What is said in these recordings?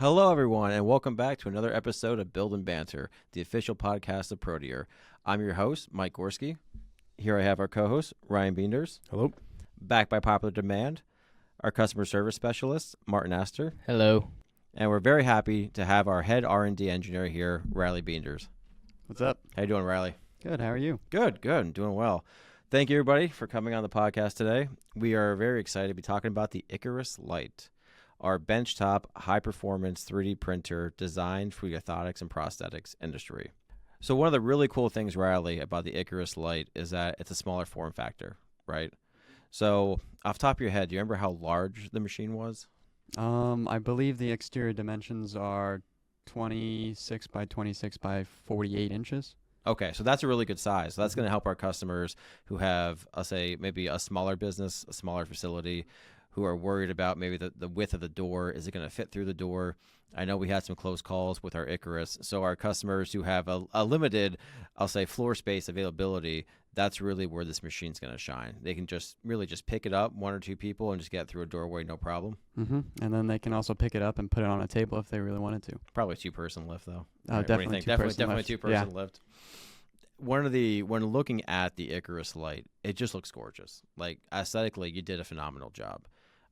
Hello, everyone, and welcome back to another episode of Build and Banter, the official podcast of PROTEOR. I'm your host, Mike Gorski. Here I have our co-host, Ryan Beenders. Hello. Back by popular demand, our customer service specialist, Martin Aster. Hello. And we're very happy to have our head R&D engineer here, Riley Beenders. What's up? How you doing, Riley? Good. How are you? Good. I'm doing well. Thank you, everybody, for coming on the podcast today. We are very excited to be talking about the ICARUS Lite, our benchtop high-performance 3D printer designed for the orthotics and prosthetics industry. So one of the really cool things, Riley, about the ICARUS Lite is that it's a smaller form factor, right? So off the top of your head, do you remember how large the machine was? I believe the exterior dimensions are 26 by 26 by 48 inches. Okay, so that's a really good size. So that's going to help our customers who have, I'll say, maybe a smaller business, a smaller facility, who are worried about maybe the width of the door. Is it going to fit through the door? I know we had some close calls with our ICARUS. So our customers who have a limited, I'll say, floor space availability, that's really where this machine's going to shine. They can just really just pick it up, one or two people, and just get through a doorway, no problem. Mm-hmm. And then they can also pick it up and put it on a table if they really wanted to. Probably a two-person lift, though. Oh, Right? definitely Definitely two-person lift. When looking at the ICARUS Lite, it just looks gorgeous. Like, aesthetically, you did a phenomenal job.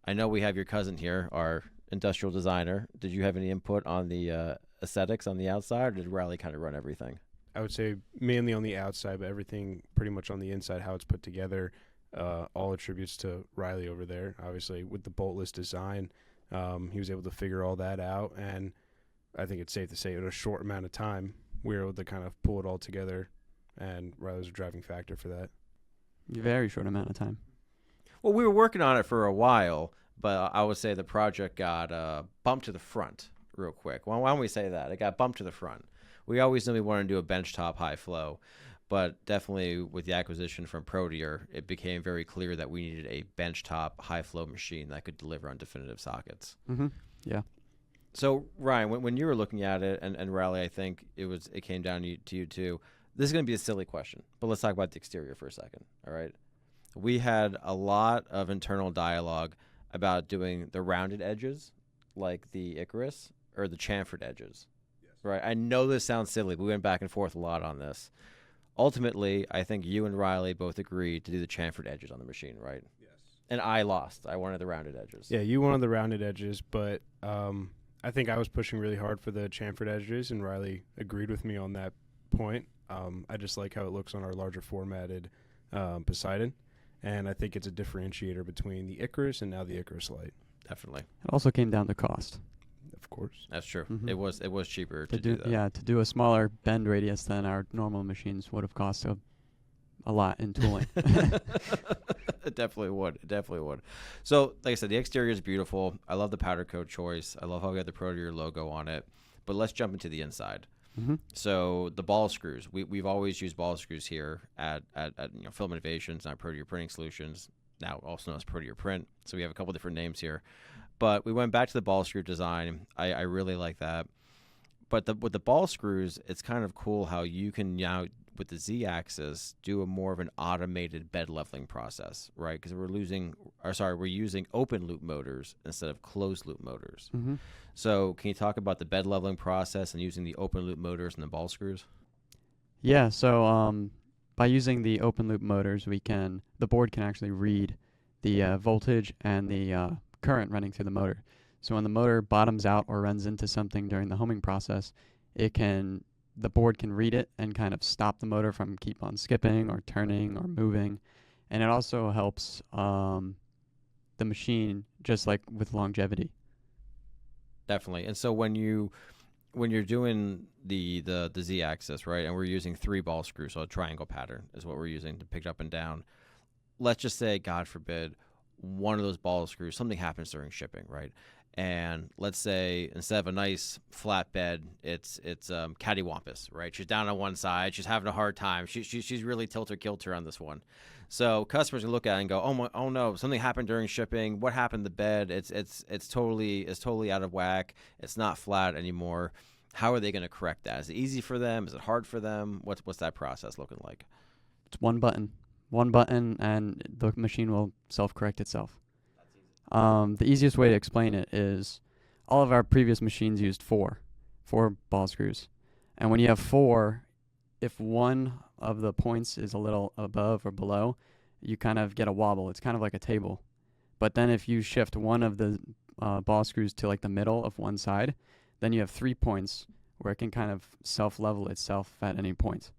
I know we have your cousin here, our industrial designer. Did you have any input on the aesthetics on the outside, or did Riley kind of run everything? I would say mainly on the outside, but everything pretty much on the inside, how it's put together, all attributes to Riley over there. Obviously, with the boltless design, he was able to figure all that out, and I think it's safe to say in a short amount of time, we were able to kind of pull it all together, and Riley was a driving factor for that. Very short amount of time. Well, we were working on it for a while, but I would say the project got bumped to the front real quick. Why don't we say that? It got bumped to the front. We always knew we wanted to do a benchtop high flow, but definitely with the acquisition from PROTEOR, it became very clear that we needed a benchtop high flow machine that could deliver on definitive sockets. Mm-hmm. Yeah. So Ryan, when you were looking at it, and Riley, I think it came down to you too. This is going to be a silly question, but let's talk about the exterior for a second. All right. We had a lot of internal dialogue about doing the rounded edges like the ICARUS or the chamfered edges. Yes. Right. I know this sounds silly, but we went back and forth a lot on this. Ultimately, I think you and Riley both agreed to do the chamfered edges on the machine, right? Yes. And I lost. I wanted the rounded edges. Yeah, you wanted the rounded edges, but I think I was pushing really hard for the chamfered edges, and Riley agreed with me on that point. I just like how it looks on our larger formatted Poseidon. And I think it's a differentiator between the ICARUS and now the ICARUS Lite. Definitely. It also came down to cost. Of course. That's true. Mm-hmm. It was cheaper to do that. Yeah, to do a smaller bend radius than our normal machines would have cost a lot in tooling. It definitely would. So, like I said, the exterior is beautiful. I love the powder coat choice. I love how we have the PROTEOR logo on it. But let's jump into the inside. Mm-hmm. So the ball screws, we've always used ball screws here at Film Innovations and PROTEOR Printing Solutions, now also known as PROTEOR Print. So we have a couple different names here. But we went back to the ball screw design. I really like that. But with the ball screws, it's kind of cool how you can now, with the Z-axis, do a more of an automated bed leveling process, right? Because we're using open loop motors instead of closed loop motors. Mm-hmm. So can you talk about the bed leveling process and using the open loop motors and the ball screws? Yeah, so by using the open loop motors, the board can actually read the voltage and the current running through the motor. So when the motor bottoms out or runs into something during the homing process, the board can read it and kind of stop the motor from keep on skipping or turning or moving. And it also helps the machine, just like with longevity. Definitely. And so when you're doing the Z-axis, right, and we're using 3 ball screws, so a triangle pattern is what we're using to pick up and down. Let's just say, God forbid, one of those ball screws, something happens during shipping, right? And let's say instead of a nice flat bed, it's cattywampus, right? She's down on one side. She's having a hard time. She's really tilter-kilter on this one. So customers can look at it and go, oh no, something happened during shipping. What happened to the bed? It's totally out of whack. It's not flat anymore. How are they going to correct that? Is it easy for them? Is it hard for them? What's that process looking like? It's one button, and the machine will self-correct itself. The easiest way to explain it is all of our previous machines used four ball screws. And when you have four, if one of the points is a little above or below, you kind of get a wobble. It's kind of like a table. But then if you shift one of the ball screws to like the middle of one side, then you have 3 points where it can kind of self-level itself at any point.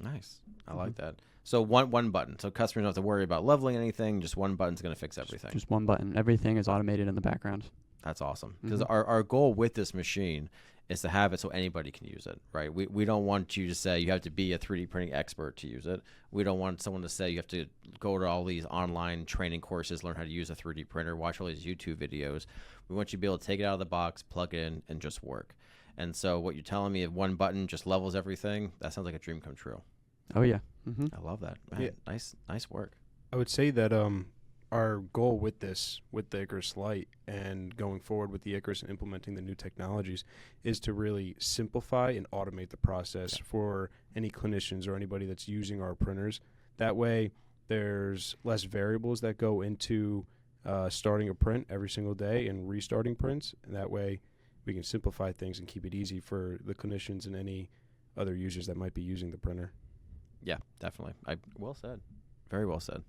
Nice. I like that. So one button. So customers don't have to worry about leveling anything. Just one button's going to fix everything. Just one button. Everything is automated in the background. That's awesome. Because our goal with this machine is to have it so anybody can use it, right? We don't want you to say you have to be a 3D printing expert to use it. We don't want someone to say you have to go to all these online training courses, learn how to use a 3D printer, watch all these YouTube videos. We want you to be able to take it out of the box, plug it in, and just work. And so what you're telling me, if one button just levels everything, that sounds like a dream come true. Oh, yeah. I love that. Man, Yeah. Nice work. I would say that our goal with this, with the ICARUS Lite, and going forward with the ICARUS and implementing the new technologies, is to really simplify and automate the process for any clinicians or anybody that's using our printers. That way, there's less variables that go into starting a print every single day and restarting prints. And that way, we can simplify things and keep it easy for the clinicians and any other users that might be using the printer. Yeah, definitely. Well said. Very well said.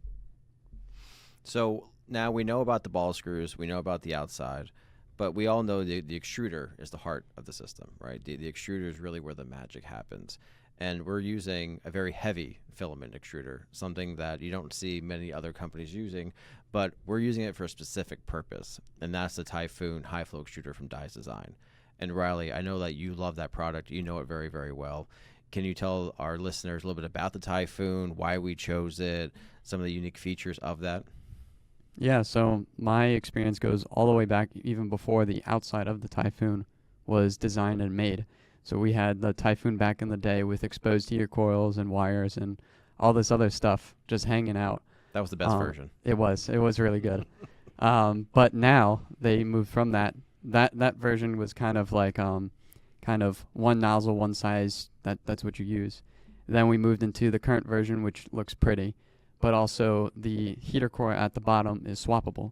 So now we know about the ball screws, we know about the outside, but we all know the extruder is the heart of the system, right? The extruder is really where the magic happens. And we're using a very heavy filament extruder, something that you don't see many other companies using, but we're using it for a specific purpose, and that's the Typhoon high flow extruder from Dies Design. And Riley, I know that you love that product. You know it very, very well. Can you tell our listeners a little bit about the Typhoon, why we chose it, some of the unique features of that? Yeah, so my experience goes all the way back even before the outside of the Typhoon was designed and made. So we had the Typhoon back in the day with exposed heater coils and wires and all this other stuff just hanging out. That was the best version. It was really good. But now they moved from that. That version was kind of like kind of one nozzle, one size. That's what you use. Then we moved into the current version, which looks pretty, but also the heater core at the bottom is swappable.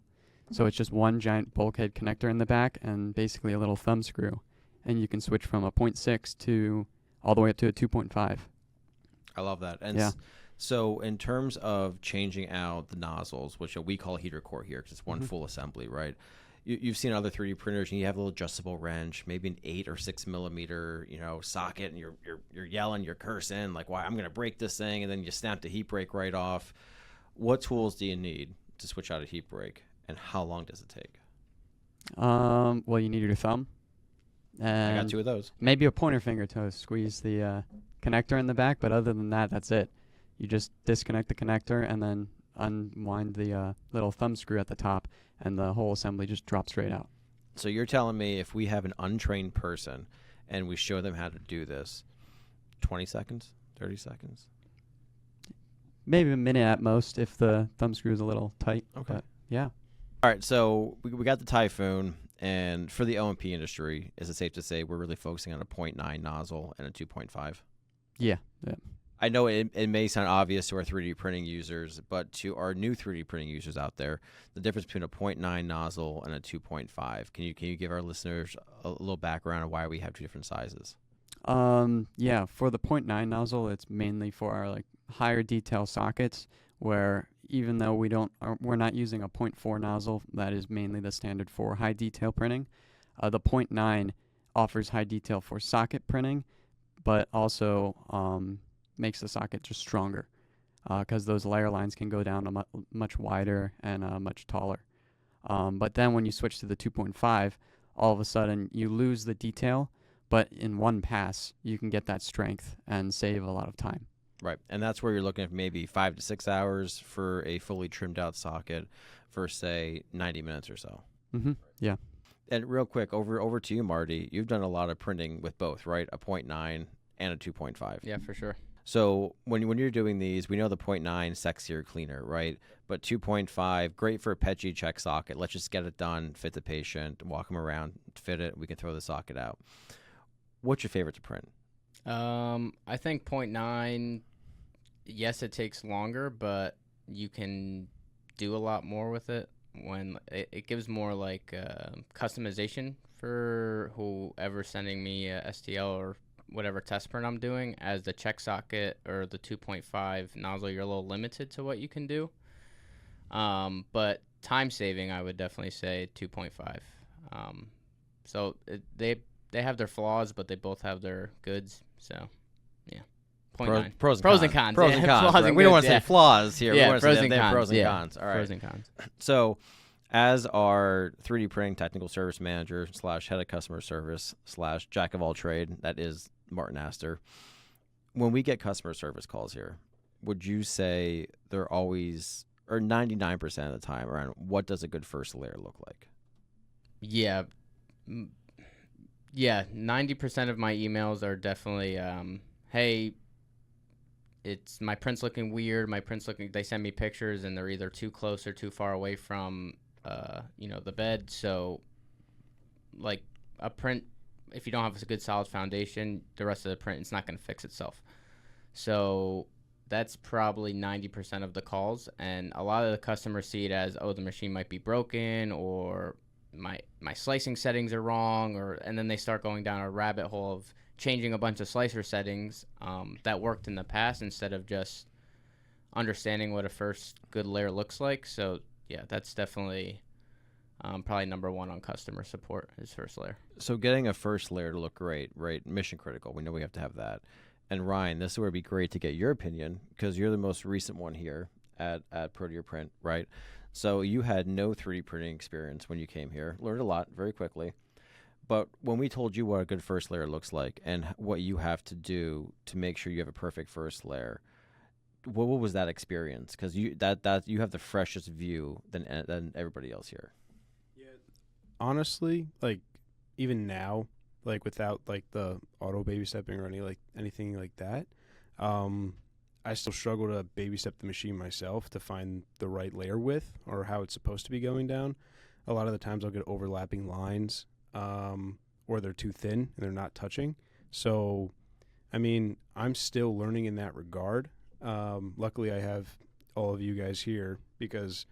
So it's just one giant bulkhead connector in the back and basically a little thumb screw. And you can switch from a 0.6 to all the way up to a 2.5. I love that. And so in terms of changing out the nozzles, which we call heater core here because it's one full assembly, right? You've seen other 3D printers, and you have a little adjustable wrench, maybe an 8 or 6 millimeter, socket, and you're yelling, you're cursing, like, "Why I'm going to break this thing," and then you snap the heat break right off. What tools do you need to switch out a heat break, and how long does it take? Well, you need your thumb. And I got 2 of those. Maybe a pointer finger to squeeze the connector in the back, but other than that, that's it. You just disconnect the connector and then unwind the little thumb screw at the top, and the whole assembly just drops straight out. So you're telling me if we have an untrained person and we show them how to do this, 20 seconds, 30 seconds? Maybe a minute at most if the thumb screw is a little tight. Okay. But yeah. All right, so we got the Typhoon, and for the O&P industry, is it safe to say we're really focusing on a 0.9 nozzle and a 2.5? Yeah. I know it may sound obvious to our 3D printing users, but to our new 3D printing users out there, the difference between a 0.9 nozzle and a 2.5. Can you give our listeners a little background on why we have 2 different sizes? Yeah, for the 0.9 nozzle, it's mainly for our like higher detail sockets, where even though we're not using a 0.4 nozzle, that is mainly the standard for high detail printing. The 0.9 offers high detail for socket printing, but also makes the socket just stronger because those layer lines can go down much wider and much taller. But then when you switch to the 2.5, all of a sudden you lose the detail, but in one pass you can get that strength and save a lot of time. Right, and that's where you're looking at maybe 5 to 6 hours for a fully trimmed out socket for, say, 90 minutes or so. Mm-hmm. Yeah. And real quick, over to you, Marty. You've done a lot of printing with both, right? A 0.9 and a 2.5. Yeah, for sure. So when you're doing these, we know the 0.9 sexier, cleaner, right? But 2.5, great for a PETG check socket. Let's just get it done, fit the patient, walk them around, fit it. We can throw the socket out. What's your favorite to print? I think 0.9, yes, it takes longer, but you can do a lot more with it when it gives more like customization for whoever's sending me a STL or whatever test print I'm doing. As the check socket or the 2.5 nozzle, you're a little limited to what you can do. But time saving, I would definitely say 2.5. So they have their flaws, but they both have their goods. So, yeah. .9. Pros and cons. Pros yeah. and cons. Flaws Right? and We don't want goods, to say flaws here. Yeah, we want to pros say and they have cons. pros and Yeah. cons. All right. Pros and cons. So, as our 3D printing technical service manager / head of customer service / jack of all trade, that is Martin Aster. When we get customer service calls here, would you say they're always, or 99% of the time, around what does a good first layer look like? Yeah. Yeah, 90% of my emails are definitely, hey, it's my print's looking weird. They send me pictures and they're either too close or too far away from, the bed. So, like a print, if you don't have a good solid foundation, the rest of the print, it's not going to fix itself. So that's probably 90% of the calls. And a lot of the customers see it as, oh, the machine might be broken, or my slicing settings are wrong, and then they start going down a rabbit hole of changing a bunch of slicer settings that worked in the past instead of just understanding what a first good layer looks like. So yeah, that's definitely probably number one on customer support is first layer. So getting a first layer to look great, right? Mission critical. We know we have to have that. And Ryan, this is where it'd be great to get your opinion, because you're the most recent one here at PROTEOR Print, right? So you had no 3D printing experience when you came here. Learned a lot very quickly. But when we told you what a good first layer looks like and what you have to do to make sure you have a perfect first layer, what was that experience? Because you have the freshest view than everybody else here. Yeah. Honestly, like even now, like without like the auto baby stepping or anything like that, I still struggle to baby step the machine myself to find the right layer width or how it's supposed to be going down. A lot of the times I'll get overlapping lines, or they're too thin and they're not touching. So, I mean, I'm still learning in that regard. Luckily I have all of you guys here, because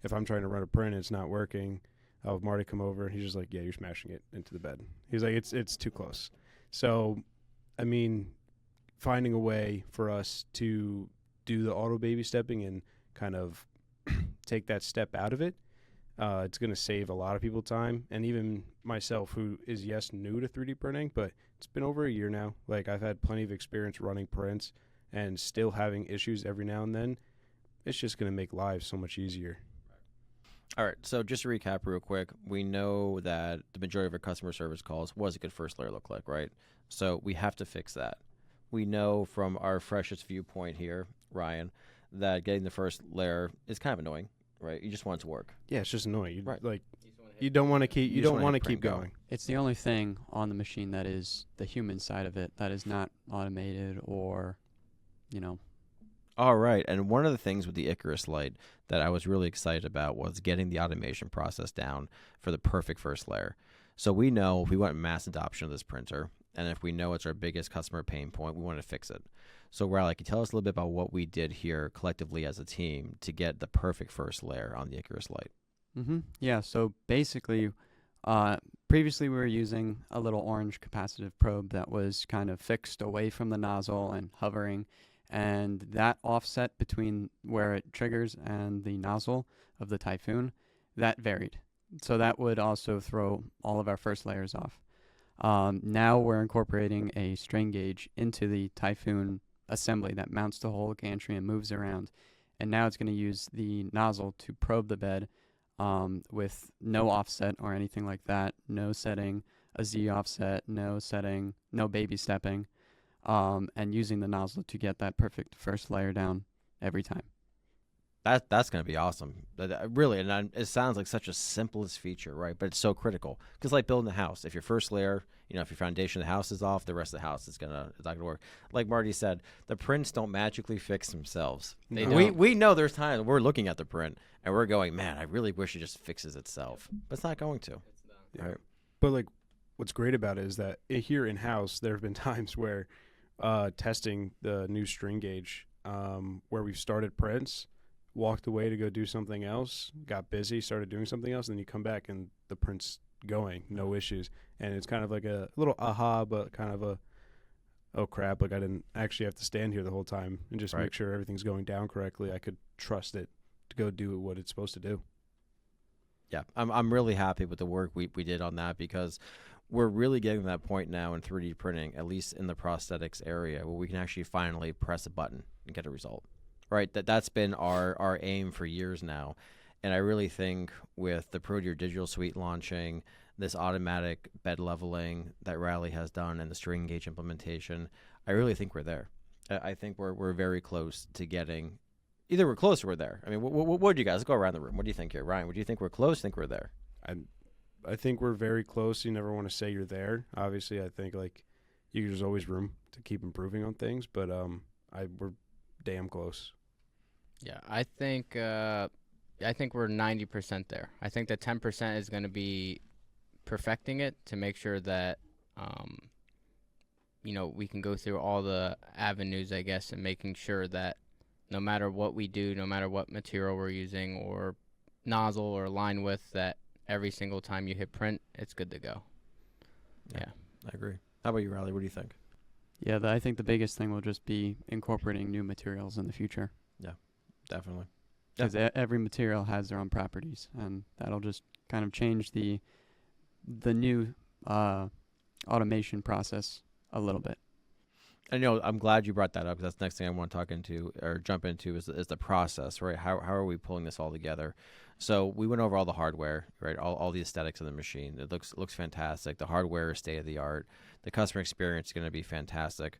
if I'm trying to run a print and it's not working, I'll have Marty come over and he's just like, yeah, you're smashing it into the bed. He's like, it's too close. So, I mean, finding a way for us to do the auto baby stepping and kind of take that step out of it, it's going to save a lot of people time. And even myself, who is, yes, new to 3D printing, but it's been over a year now. Like, I've had plenty of experience running prints and still having issues every now and then. It's just going to make lives so much easier. All right, so just to recap real quick, we know that the majority of our customer service calls, what does a good first layer look like, right? So we have to fix that. We know from our freshest viewpoint here, Ryan, that getting the first layer is kind of annoying, right? You just want it to work. Yeah, it's just annoying. Right. Like, you don't want to keep. You don't want to keep going. It's the only thing on the machine that is the human side of it, that is not automated or, All right, and one of the things with the ICARUS Lite that I was really excited about was getting the automation process down for the perfect first layer. So we know if we want mass adoption of this printer, and if we know it's our biggest customer pain point, we want to fix it. So Riley, can you tell us a little bit about what we did here collectively as a team to get the perfect first layer on the ICARUS Lite? Yeah, so basically, previously we were using a little orange capacitive probe that was kind of fixed away from the nozzle and hovering, and that offset between where it triggers and the nozzle of the Typhoon, that varied. So that would also throw all of our first layers off. Now we're incorporating a strain gauge into the Typhoon assembly that mounts the whole gantry and moves around, and now it's going to use the nozzle to probe the bed with no offset or anything like that, no setting a Z offset, no setting, no baby stepping, and using the nozzle to get that perfect first layer down every time. That's going to be awesome. Really, and it sounds like such a simplest feature, right? But it's so critical, because like building a house, if your first layer, if your foundation of the house is off, the rest of the house it's not going to work. Like Marty said, the prints don't magically fix themselves. We know there's times we're looking at the print and we're going, man, I really wish it just fixes itself, but it's not going to. Yeah. Right? But like, what's great about it is that here in house, there have been times where testing the new strain gauge, where we've started prints, walked away to go do something else, got busy, started doing something else, and then you come back and the print's going, no issues. And it's kind of like a little aha, but kind of a, oh crap, like I didn't actually have to stand here the whole time and just Right. make sure everything's going down correctly. I could trust it to go do what it's supposed to do. Yeah, I'm really happy with the work we did on that, because we're really getting to that point now in 3D printing, at least in the prosthetics area, where we can actually finally press a button and get a result. Right? That's been our aim for years now. And I really think with the PROTEOR Digital Suite launching, this automatic bed leveling that Riley has done, and the string gauge implementation, I really think we're there. I think we're very close to getting, either we're close or we're there. I mean, what do you guys, let's go around the room. What do you think here? Ryan, would you think we're close? Think we're there? I think we're very close. You never want to say you're there. Obviously, I think like there's always room to keep improving on things, but we're damn close. Yeah, I think we're 90% there. I think the 10% is going to be perfecting it to make sure that we can go through all the avenues, I guess, and making sure that no matter what we do, no matter what material we're using or nozzle or line width, that every single time you hit print, it's good to go. Yeah. I agree. How about you, Riley? What do you think? Yeah, I think the biggest thing will just be incorporating new materials in the future. Definitely. Because every material has their own properties, and that'll just kind of change the new automation process a little bit. I know. I'm glad you brought that up, because that's the next thing I want to talk into or jump into is the process, right? How are we pulling this all together? So we went over all the hardware, right? All the aesthetics of the machine. It looks fantastic. The hardware is state of the art. The customer experience is going to be fantastic.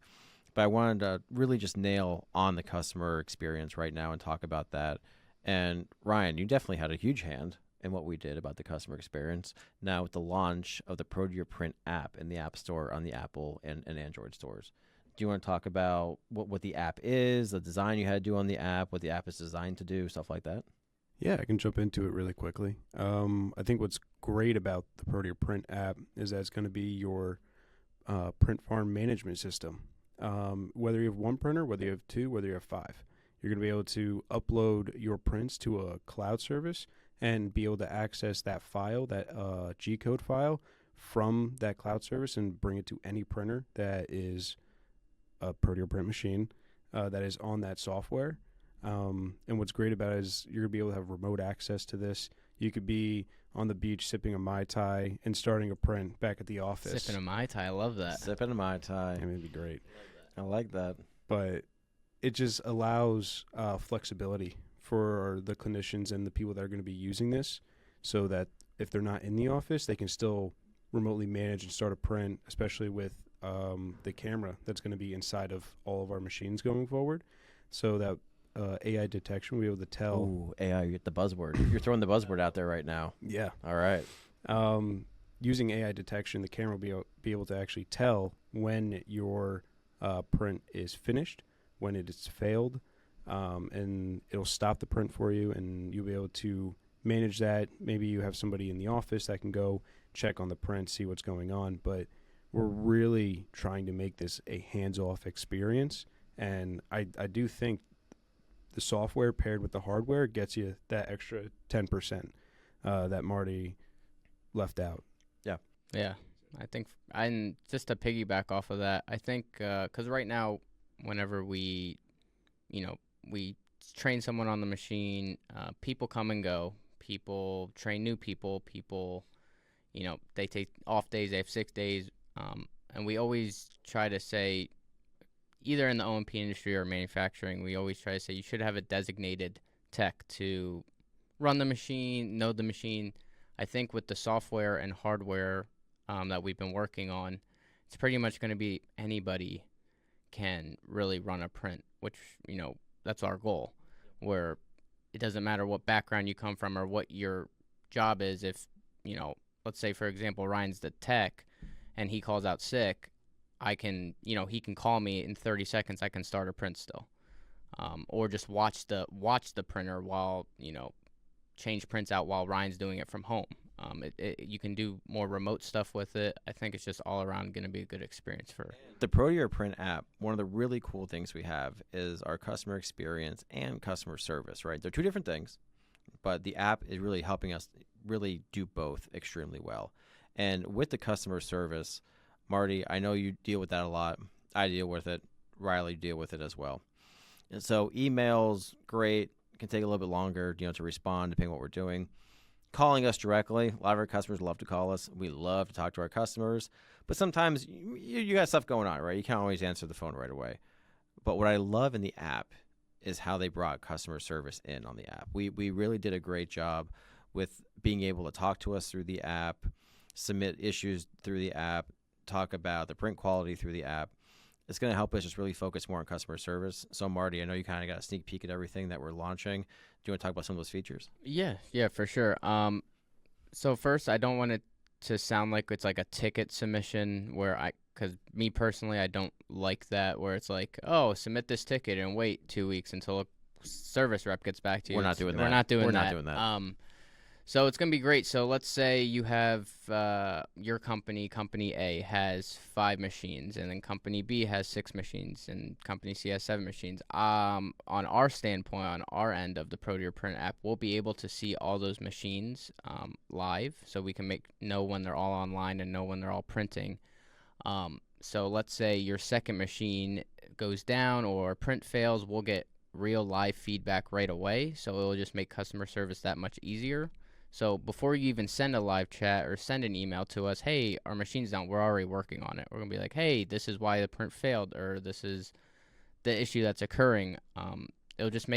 But I wanted to really just nail on the customer experience right now and talk about that. And Ryan, you definitely had a huge hand in what we did about the customer experience. Now with the launch of the PROTEOR Print app in the App Store on the Apple and Android stores. Do you want to talk about what the app is, the design you had to do on the app, what the app is designed to do, stuff like that? Yeah, I can jump into it really quickly. I think what's great about the PROTEOR Print app is that it's going to be your print farm management system. Whether you have one printer, whether you have two, whether you have five, you're going to be able to upload your prints to a cloud service and be able to access that file, that G-code file from that cloud service, and bring it to any printer that is a PROTEOR print machine that is on that software. And what's great about it is you're going to be able to have remote access to this. You could be on the beach sipping a Mai Tai and starting a print back at the office. Sipping a Mai Tai, I love that. Sipping a Mai Tai. I mean, it'd be great. I like that. But it just allows flexibility for the clinicians and the people that are going to be using this, so that if they're not in the office, they can still remotely manage and start a print, especially with the camera that's going to be inside of all of our machines going forward, so that AI detection will be able to tell. Ooh, AI, you get the buzzword. You're throwing the buzzword out there right now. Yeah. All right. Using AI detection, the camera will be able to actually tell when your print is finished, when it is failed, and it'll stop the print for you, and you'll be able to manage that. Maybe you have somebody in the office that can go check on the print, see what's going on, but we're really trying to make this a hands-off experience, and I do think the software paired with the hardware gets you that extra 10% that Marty left out. Yeah, I think, and just to piggyback off of that, I think, because right now, whenever we train someone on the machine, people come and go. People train new people. They take off days. They have 6 days. And we always try to say, either in the O&P industry or manufacturing, we always try to say you should have a designated tech to run the machine, know the machine. I think with the software and hardware that we've been working on, it's pretty much going to be anybody can really run a print, which, that's our goal, where it doesn't matter what background you come from or what your job is. If, let's say, for example, Ryan's the tech and he calls out sick, I can, he can call me in 30 seconds. I can start a print still, or just watch the printer while, change prints out while Ryan's doing it from home. You can do more remote stuff with it. I think it's just all around going to be a good experience for the PROTEOR Print app. One of the really cool things we have is our customer experience and customer service, right? They're two different things, but the app is really helping us really do both extremely well. And with the customer service, Marty, I know you deal with that a lot. I deal with it. Riley deal with it as well. And so emails, great. It can take a little bit longer, to respond depending on what we're doing. Calling us directly. A lot of our customers love to call us. We love to talk to our customers. But sometimes you got stuff going on, right? You can't always answer the phone right away. But what I love in the app is how they brought customer service in on the app. We really did a great job with being able to talk to us through the app, submit issues through the app, talk about the print quality through the app. It's going to help us just really focus more on customer service. So, Marty, I know you kind of got a sneak peek at everything that we're launching. Do you want to talk about some of those features? Yeah, for sure. So first, I don't want it to sound like it's like a ticket submission because me personally, I don't like that where it's like, oh, submit this ticket and wait 2 weeks until a service rep gets back to you. We're not doing that. We're not doing that. So it's going to be great. So let's say you have your company A, has 5 machines, and then company B has 6 machines, and company C has 7 machines. On our standpoint, on our end of the PROTEOR Print app, we'll be able to see all those machines live, so we can know when they're all online and know when they're all printing. So let's say your second machine goes down or print fails, we'll get real live feedback right away, so it'll just make customer service that much easier. So before you even send a live chat or send an email to us, hey, our machine's down, we're already working on it. We're going to be like, hey, this is why the print failed, or this is the issue that's occurring. It'll just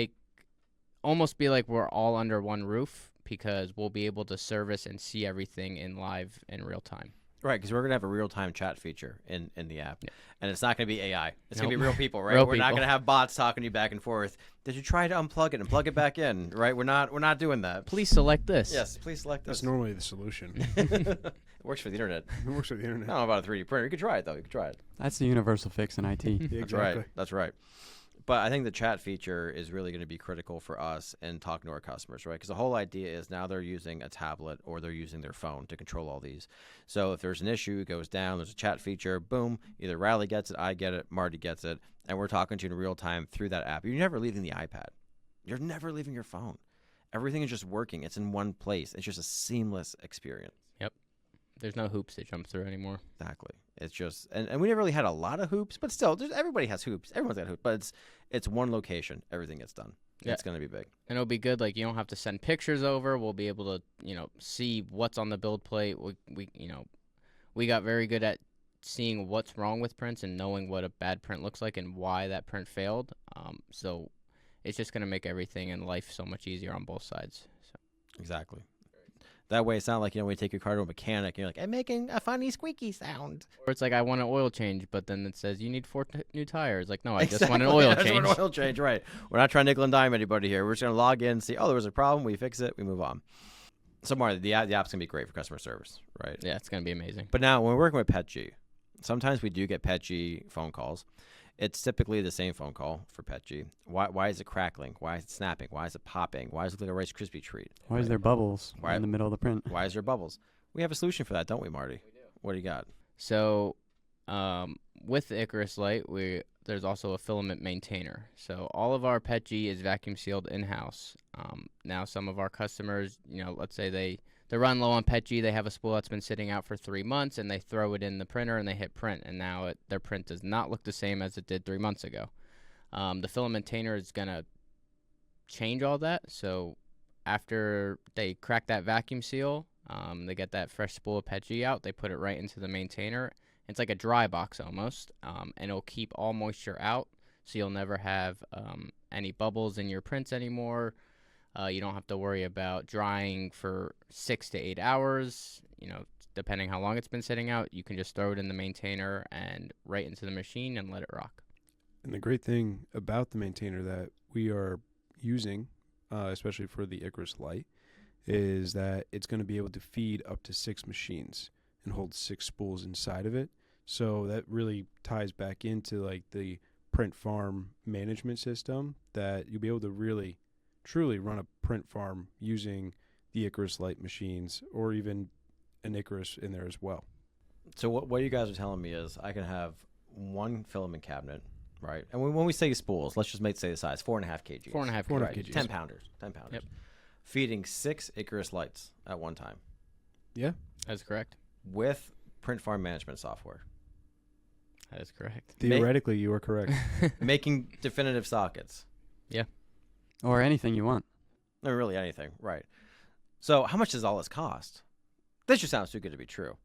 almost be like we're all under one roof because we'll be able to service and see everything in live in real time. Right, because we're going to have a real-time chat feature in the app. Yeah. And it's not going to be AI. It's going to Nope. be real people, right? Real We're not people. going to have bots talking to you back and forth. Did you try to unplug it and plug it back in, right? We're not doing that. Please select this. Yes, please select this. That's normally the solution. It works for the internet. It works with the I internet. don't know about a 3D printer. You could try it, though. You could try it. That's the universal fix in IT. Yeah, That's exactly. right. That's right. But I think the chat feature is really going to be critical for us in talking to our customers, right? Because the whole idea is now they're using a tablet or they're using their phone to control all these. So if there's an issue, it goes down, there's a chat feature, boom, either Riley gets it, I get it, Marty gets it, and we're talking to you in real time through that app. You're never leaving the iPad. You're never leaving your phone. Everything is just working. It's in one place. It's just a seamless experience. There's no hoops to jump through anymore. Exactly. It's just, and we never really had a lot of hoops, but still, everybody has hoops. Everyone's got hoops, but it's one location. Everything gets done. Yeah. It's going to be big. And it'll be good. Like, you don't have to send pictures over. We'll be able to, see what's on the build plate. We got very good at seeing what's wrong with prints and knowing what a bad print looks like and why that print failed. So it's just going to make everything in life so much easier on both sides. So. Exactly. That way, it's not like, when you take your car to a mechanic and you're like, I'm making a funny squeaky sound. Or it's like, I want an oil change, but then it says you need 4 new tires. Like, no, I just want an oil I change. just want an oil change, right. We're not trying to nickel and dime anybody here. We're just going to log in, see, there was a problem, we fix it, we move on. So, Marty, the app's going to be great for customer service, right? Yeah, it's going to be amazing. But now, when we're working with PetG, sometimes we do get PetG phone calls. It's typically the same phone call for PetG. Why is it crackling? Why is it snapping? Why is it popping? Why does it look like a Rice Krispie treat? Why is there bubbles Why- in the middle of the print? Why is there bubbles? We have a solution for that, don't we, Marty? We do. What do you got? So, with the ICARUS Lite, there's also a filament maintainer. So all of our PetG is vacuum sealed in-house. Now some of our customers, let's say they run low on PetG, they have a spool that's been sitting out for 3 months, and they throw it in the printer and they hit print, and now their print does not look the same as it did 3 months ago. The filament maintainer is going to change all that. So after they crack that vacuum seal, they get that fresh spool of PetG out, they put it right into the maintainer. It's like a dry box almost, and it'll keep all moisture out, so you'll never have any bubbles in your prints anymore. You don't have to worry about drying for 6 to 8 hours. Depending how long it's been sitting out, you can just throw it in the maintainer and right into the machine and let it rock. And the great thing about the maintainer that we are using, especially for the ICARUS Lite, is that it's going to be able to feed up to 6 machines and hold 6 spools inside of it. So that really ties back into like the print farm management system, that you'll be able to really truly run a print farm using the ICARUS Lite machines, or even an ICARUS in there as well. So what you guys are telling me is I can have one filament cabinet, right? And when we say spools, let's just say the size, 4.5 kgs. 4.5 4.5 kg. kgs. 10 pounders. 10 pounders. Yep. Feeding 6 ICARUS Lites at one time. Yeah. That's correct. with print farm management software. That is correct. Theoretically, you are correct. Making definitive sockets. Or anything you want. Or really anything, right. So how much does all this cost? This just sounds too good to be true,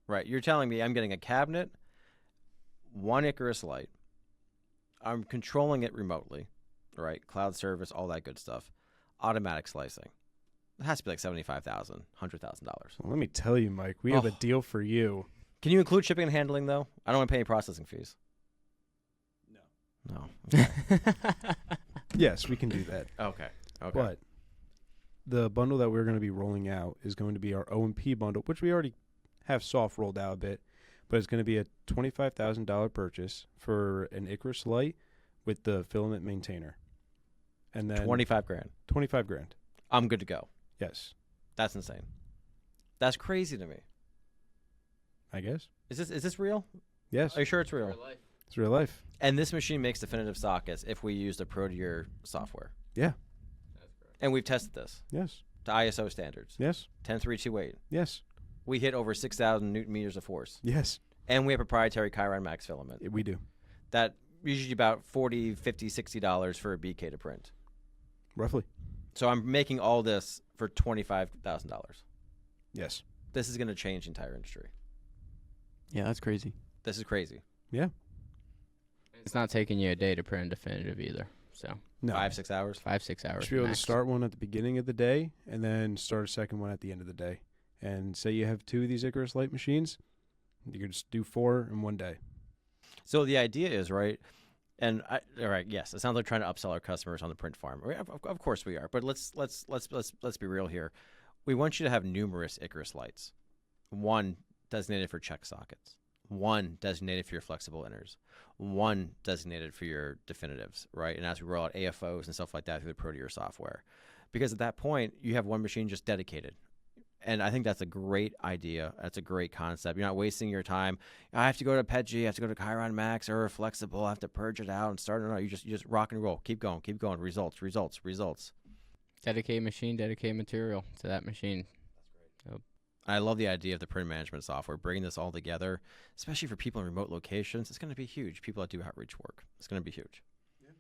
right? You're telling me I'm getting a cabinet, one ICARUS Lite. I'm controlling it remotely, right? Cloud service, all that good stuff. Automatic slicing. It has to be like $75,000, $100,000. Well, let me tell you, Mike, we have a deal for you. Can you include shipping and handling, though? I don't want to pay any processing fees. No. Okay. Yes, we can do that. Okay. But the bundle that we're going to be rolling out is going to be our O&P bundle, which we already have soft rolled out a bit, but it's going to be a $25,000 purchase for an ICARUS Lite with the filament maintainer. And then $25,000. 25 grand. I'm good to go. Yes. That's insane. That's crazy to me. I guess. Is this real? Yes. Are you sure it's real? It's real life. And this machine makes definitive sockets if we use the PROTEOR software. Yeah. And we've tested this Yes. to ISO standards. Yes. 10328. Yes. We hit over 6,000 newton meters of force. Yes. And we have proprietary Chiron Max filament. We do. That usually about $40, $50, $60 for a BK to print. Roughly. So I'm making all this for $25,000. Yes. This is going to change the entire industry. Yeah, that's crazy. This is crazy. Yeah. It's not taking you a day to print a definitive either. So No. 5-6 hours. 5-6 hours. Should be able max. to start one at the beginning of the day and then start a second one at the end of the day. And say you have 2 of these ICARUS Lite machines, you could just do 4 in one day. So the idea is, right, and all right, yes, it sounds like trying to upsell our customers on the print farm. Of course we are, but let's be real here. We want you to have numerous ICARUS Lites. One designated for check sockets, one designated for your flexible inners, one designated for your definitives, right? And as we roll out AFOs and stuff like that through the PROTEOR software, because at that point you have one machine just dedicated. And I think that's a great idea. That's a great concept. You're not wasting your time. I have to go to PETG. I have to go to Chiron Max or Flexible. I have to purge it out and start it out. You just rock and roll. Keep going. Keep going. Results. Dedicate machine, dedicate material to that machine. I love the idea of the print management software, bringing this all together, especially for people in remote locations. It's going to be huge. People that do outreach work. It's going to be huge. Yeah.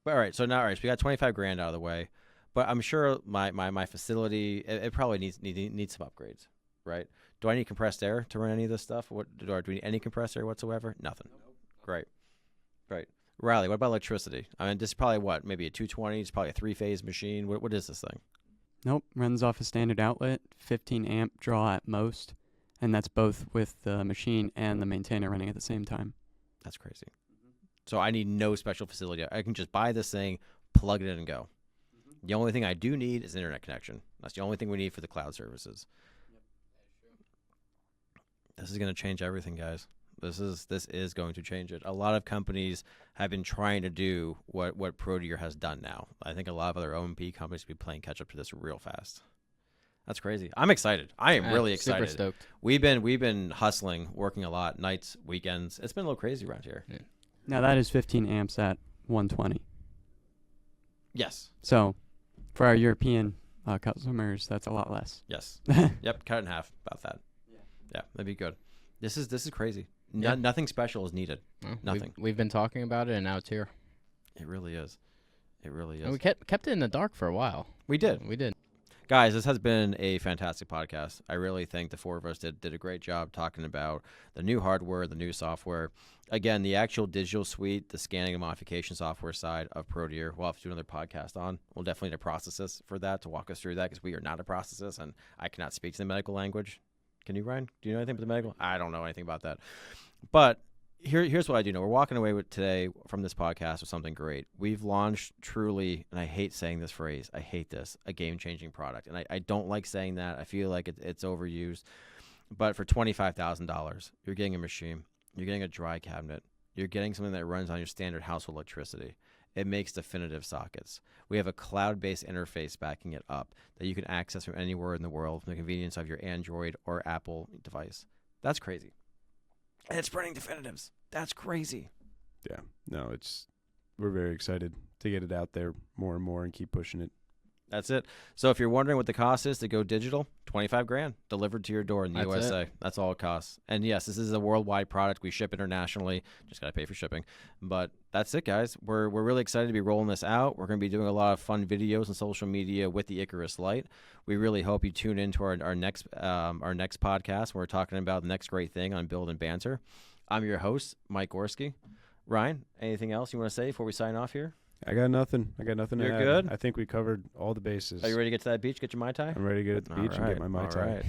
But all right. So now, so we got $25,000 out of the way. But I'm sure my facility, it probably needs some upgrades, right? Do I need compressed air to run any of this stuff? Do we need any compressed air whatsoever? Nothing. Nope. Great. Riley, what about electricity? I mean, this is probably maybe a 220. It's probably a 3-phase machine. What is this thing? Nope, runs off a standard outlet, 15 amp draw at most, and that's both with the machine and the maintainer running at the same time. That's crazy. So I need no special facility. I can just buy this thing, plug it in, and go. The only thing I do need is internet connection. That's the only thing we need for the cloud services. Yep. This is going to change everything, guys. This is going to change it. A lot of companies have been trying to do what PROTEOR has done now. I think a lot of other O&P companies will be playing catch up to this real fast. That's crazy. I'm excited. I am really excited. Super stoked. We've been hustling, working a lot, nights, weekends. It's been a little crazy around here. Yeah. Now that is 15 amps at 120. Yes. So for our European customers, that's a lot less. Yes. Yep. Cut it in half. About that. Yeah. That'd be good. This is crazy. Yeah. Nothing special is needed. Nothing. We've been talking about it, and now it's here. It really is. It really is. And we kept it in the dark for a while. We did. Guys, this has been a fantastic podcast. I really think the four of us did a great job talking about the new hardware, the new software. Again, the actual digital suite, the scanning and modification software side of PROTEOR, we'll have to do another podcast on. We'll definitely need a processus for that to walk us through that because we are not a processus, and I cannot speak to the medical language. Can you, Ryan? Do you know anything about the medical? I don't know anything about that. But here's what I do know. We're walking away with today from this podcast with something great. We've launched truly, and I hate saying this phrase, I hate this, a game-changing product. And I don't like saying that. I feel like it's overused. But for $25,000, you're getting a machine. You're getting a dry cabinet. You're getting something that runs on your standard household electricity. It makes definitive sockets. We have a cloud-based interface backing it up that you can access from anywhere in the world from the convenience of your Android or Apple device. That's crazy. And it's printing definitives. That's crazy. Yeah. No, we're very excited to get it out there more and more and keep pushing it. That's it. So if you're wondering what the cost is to go digital, $25,000 delivered to your door in the That's USA. it. That's all it costs. And yes, this is a worldwide product. We ship internationally. Just got to pay for shipping. But that's it, guys. We're really excited to be rolling this out. We're going to be doing a lot of fun videos and social media with the ICARUS Lite. We really hope you tune into our next podcast where we're talking about the next great thing on Build and Banter. I'm your host, Mike Gorski. Ryan, anything else you want to say before we sign off here? I got nothing. You're to add. Good? I think we covered all the bases. Are you ready to get to that beach, get your Mai Tai? I'm ready to get at the beach and get my Mai Tai. All right.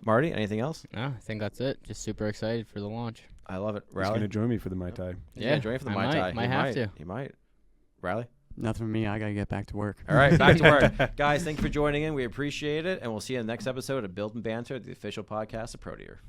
Marty, anything else? No, I think that's it. Just super excited for the launch. I love it. He's Riley? going to join me for the Mai Tai. Yeah, join me for the Mai Tai. Might have to. You might. Riley? Nothing for me. I got to get back to work. All right, back to work. Guys, thank you for joining in. We appreciate it, and we'll see you in the next episode of Build and Banter, the official podcast of PROTEOR.